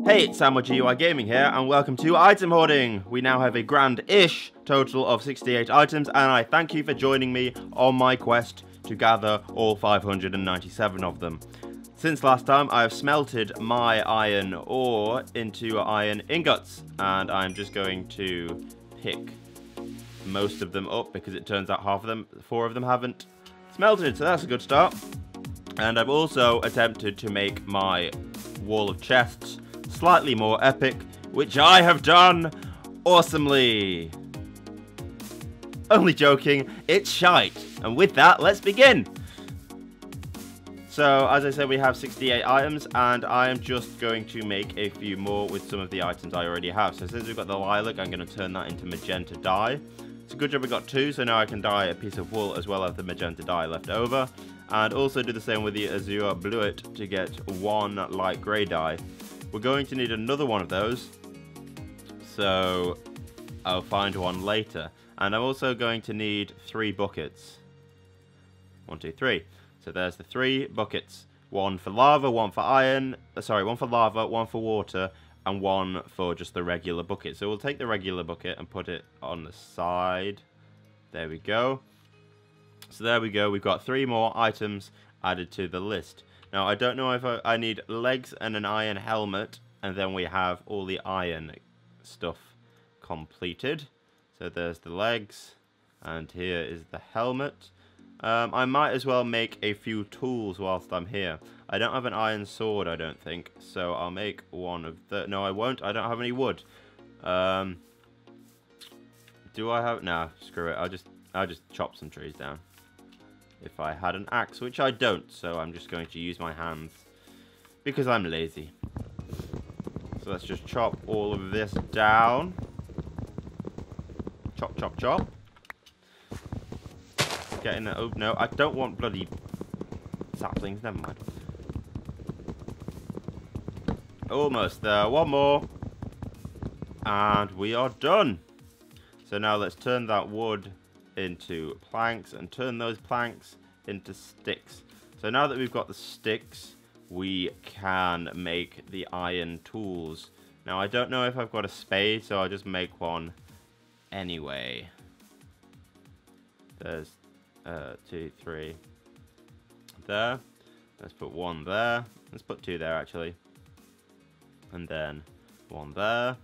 Hey, it's Sam with GUI Gaming here, and welcome to Item Hoarding. We now have a grand-ish total of 68 items, and I thank you for joining me on my quest to gather all 597 of them. Since last time, I have smelted my iron ore into iron ingots, and I'm just going to pick most of them up because it turns out four of them haven't smelted, so that's a good start. And I've also attempted to make my wall of chests slightly more epic, which I have done awesomely. Only joking, it's shite. And with that, let's begin. So, as I said, we have 68 items, and I am just going to make a few more with some of the items I already have. So since we've got the lilac, I'm going to turn that into magenta dye. It's a good job we got two, so now I can dye a piece of wool as well as the magenta dye left over. And also do the same with the azure bluet to get one light grey dye. We're going to need another one of those, so I'll find one later. And I'm also going to need 3 buckets. 1, 2, 3. So there's the 3 buckets. One for lava, one for iron. One for lava, one for water, and one for just the regular bucket. So we'll take the regular bucket and put it on the side. There we go. So there we go. We've got 3 more items added to the list. Now, I don't know if I need legs and an iron helmet, and then we have all the iron stuff completed. So there's the legs, and here is the helmet. I might as well make a few tools whilst I'm here. I don't have an iron sword, I don't think, so I'll make one of the... No, I won't. I don't have any wood. Do I have... Nah, screw it. I'll just chop some trees down. If I had an axe, which I don't, so I'm just going to use my hands because I'm lazy. So let's just chop all of this down. Chop, chop, chop. Get in there. Oh, no, I don't want bloody saplings. Never mind. Almost there. One more. And we are done. So now let's turn that wood into planks and turn those planks into sticks. So now that we've got the sticks, we can make the iron tools. Now I don't know if I've got a spade, so I'll just make one anyway. There's 2, 3 there. Let's put 1 there. Let's put 2 there actually. And then 1 there.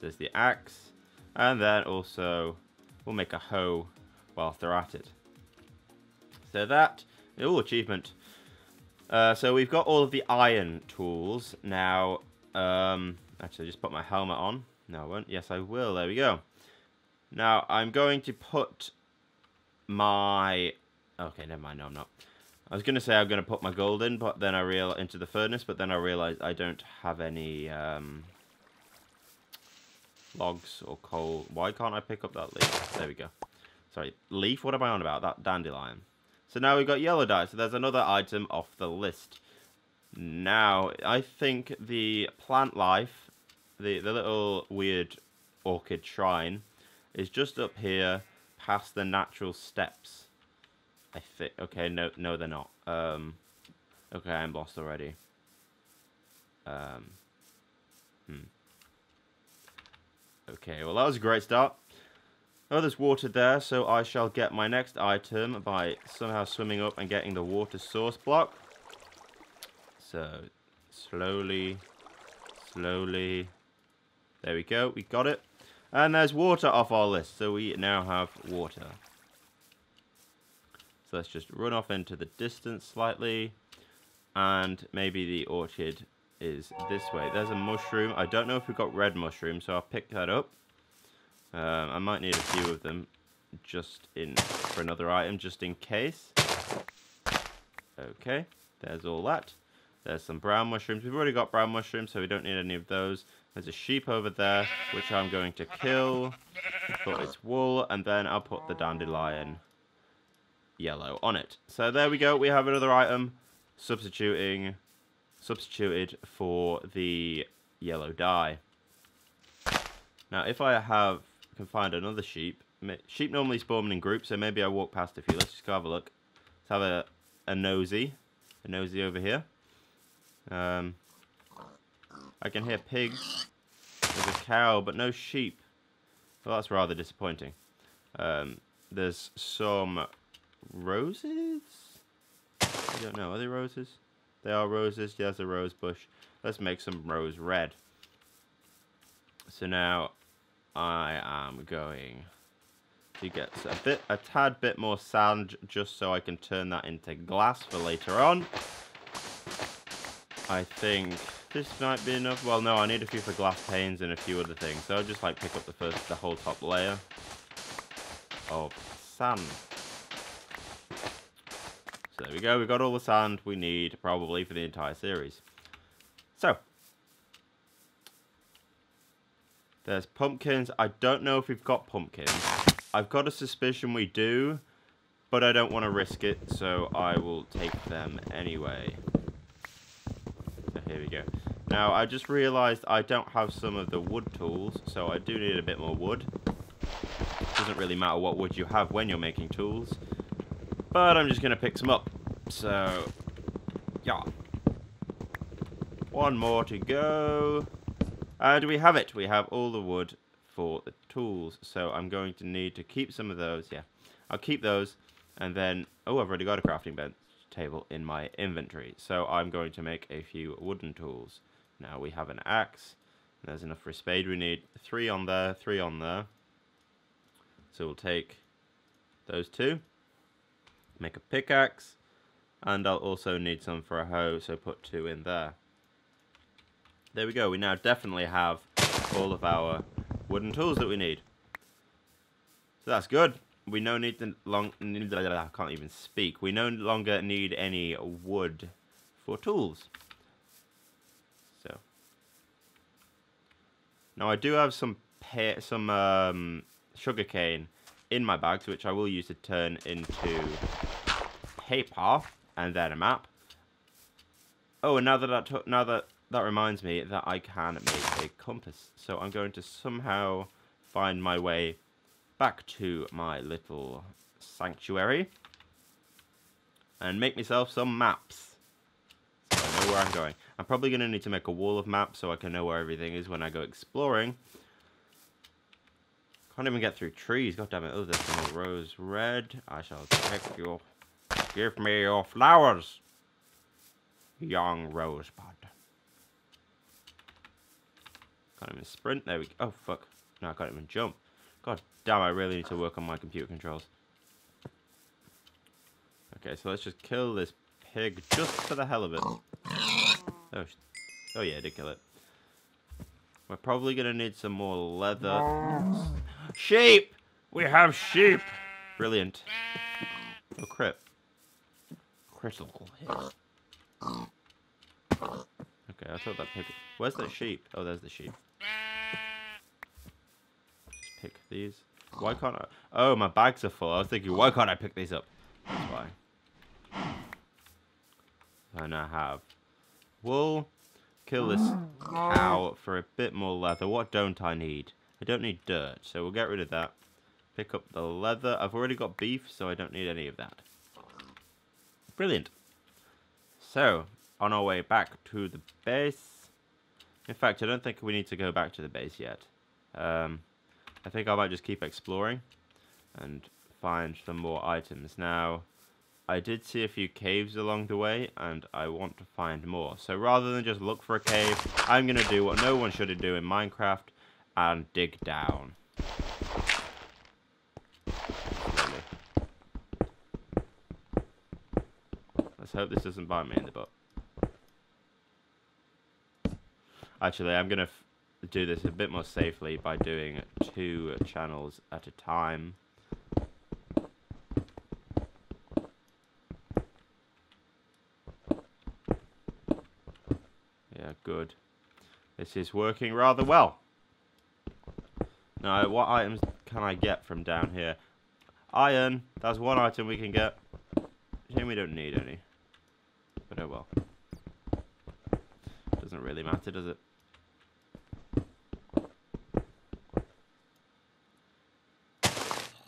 There's the axe. And then also we'll make a hoe whilst they're at it. So that... Oh, achievement. So we've got all of the iron tools. Now, actually, just put my helmet on. No, I won't. Yes, I will. There we go. Now, I'm going to put my... Okay, never mind. No, I'm not. I was going to say I'm going to put my gold in, but then I realized into the furnace, but then I realized I don't have any... logs or coal. Why can't I pick up that leaf? There we go. Sorry, leaf? What am I on about? That dandelion. So now we've got yellow dye. So there's another item off the list. Now, I think the plant life, the little weird orchid shrine, is just up here past the natural steps. I think. Okay, no, they're not. Okay, I'm lost already. Okay, well that was a great start. Oh, there's water there, so I shall get my next item by somehow swimming up and getting the water source block. So, slowly, slowly. There we go, we got it. And there's water off our list, so we now have water. So let's just run off into the distance slightly. And maybe the orchid is this way. There's a mushroom. I don't know if we've got red mushrooms, so I'll pick that up. I might need a few of them just for another item, just in case. Okay, there's all that. There's some brown mushrooms. We've already got brown mushrooms, so we don't need any of those. There's a sheep over there, which I'm going to kill. Put its wool, and then I'll put the dandelion yellow on it. So there we go. We have another item substituted for the yellow dye. Now, if I can find another sheep. Sheep normally spawn in groups, so maybe I walk past a few. Let's just go have a look. Let's have a nosy over here. I can hear pigs. There's a cow, but no sheep. Well, that's rather disappointing. There's some roses? I don't know. Are they roses? They are roses. There's a rose bush. Let's make some rose red. So now I am going to get a tad bit more sand just so I can turn that into glass for later on. I think this might be enough. Well, no, I need a few for glass panes and a few other things. So I'll just like pick up the whole top layer of sand. So there we go. We've got all the sand we need probably for the entire series. So there's pumpkins. I don't know if we've got pumpkins. I've got a suspicion we do, but I don't want to risk it, so I will take them anyway. So here we go. Now, I just realized I don't have some of the wood tools, so I do need a bit more wood. Doesn't really matter what wood you have when you're making tools, but I'm just going to pick some up. So, yeah. One more to go. And we have it. We have all the wood for the tools. So I'm going to need to keep some of those. Yeah, I'll keep those. And then, oh, I've already got a crafting bench table in my inventory. So I'm going to make a few wooden tools. Now we have an axe. There's enough for a spade. We need 3 on there, 3 on there. So we'll take those 2. Make a pickaxe. And I'll also need some for a hoe, so put 2 in there. There we go. We now definitely have all of our wooden tools that we need. So that's good. We no need to I can't even speak. We no longer need any wood for tools. So now I do have some sugarcane in my bags, which I will use to turn into paper and then a map. Oh, and now that reminds me that I can make a compass. So I'm going to somehow find my way back to my little sanctuary and make myself some maps so I know where I'm going. I'm probably going to need to make a wall of maps so I can know where everything is when I go exploring. Can't even get through trees. God damn it. Oh, there's some rose red. I shall take you. Give me your flowers, young rosebud. Can't even sprint. There we go. Oh, fuck. No, I can't even jump. God damn, I really need to work on my computer controls. Okay, so let's just kill this pig just for the hell of it. Oh yeah, I did kill it. We're probably going to need some more leather. Sheep! We have sheep! Brilliant. Oh, crit. Critical hit. Okay, I thought that pig... Where's that sheep? Oh, there's the sheep. Just pick these. Why can't I... Oh, my bags are full. I was thinking, why can't I pick these up? That's why. I now have wool. Kill this cow for a bit more leather. What don't I need? I don't need dirt, so we'll get rid of that. Pick up the leather. I've already got beef, so I don't need any of that. Brilliant. So, on our way back to the base. In fact, I don't think we need to go back to the base yet. I think I might just keep exploring and find some more items. Now, I did see a few caves along the way, and I want to find more. So rather than just look for a cave, I'm going to do what no one should do in Minecraft and dig down. Let's hope this doesn't bite me in the butt. Actually, I'm going to do this a bit more safely by doing 2 channels at a time. Yeah, good. This is working rather well. Now, what items can I get from down here? Iron. That's one item we can get. Shame we don't need any. But oh well. Doesn't really matter, does it?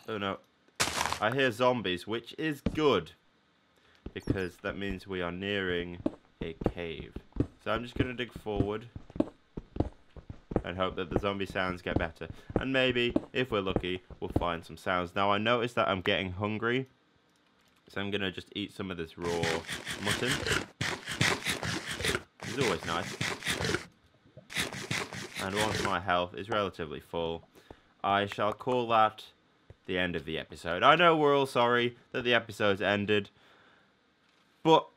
Oh no. I hear zombies, which is good. Because that means we are nearing a cave. So I'm just going to dig forward. and hope that the zombie sounds get better. And maybe, if we're lucky, we'll find some sounds. Now, I noticed that I'm getting hungry, so I'm going to just eat some of this raw mutton. It's always nice. And once my health is relatively full, I shall call that the end of the episode. I know we're all sorry that the episode's ended, but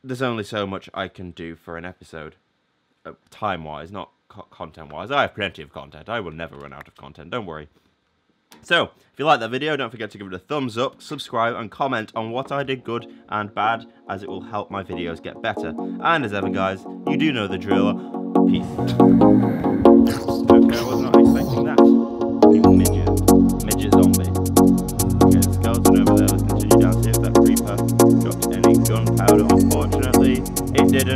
there's only so much I can do for an episode. Time-wise, not content-wise. I have plenty of content. I will never run out of content, don't worry. So, if you like that video, don't forget to give it a thumbs up, subscribe, and comment on what I did good and bad, as it will help my videos get better. And as ever, guys, you do know the drill. Peace. Okay, I was not expecting that. You midget zombie. Okay, the skeleton over there. Let's continue down to see if that creeper dropped any gunpowder. Unfortunately, it didn't.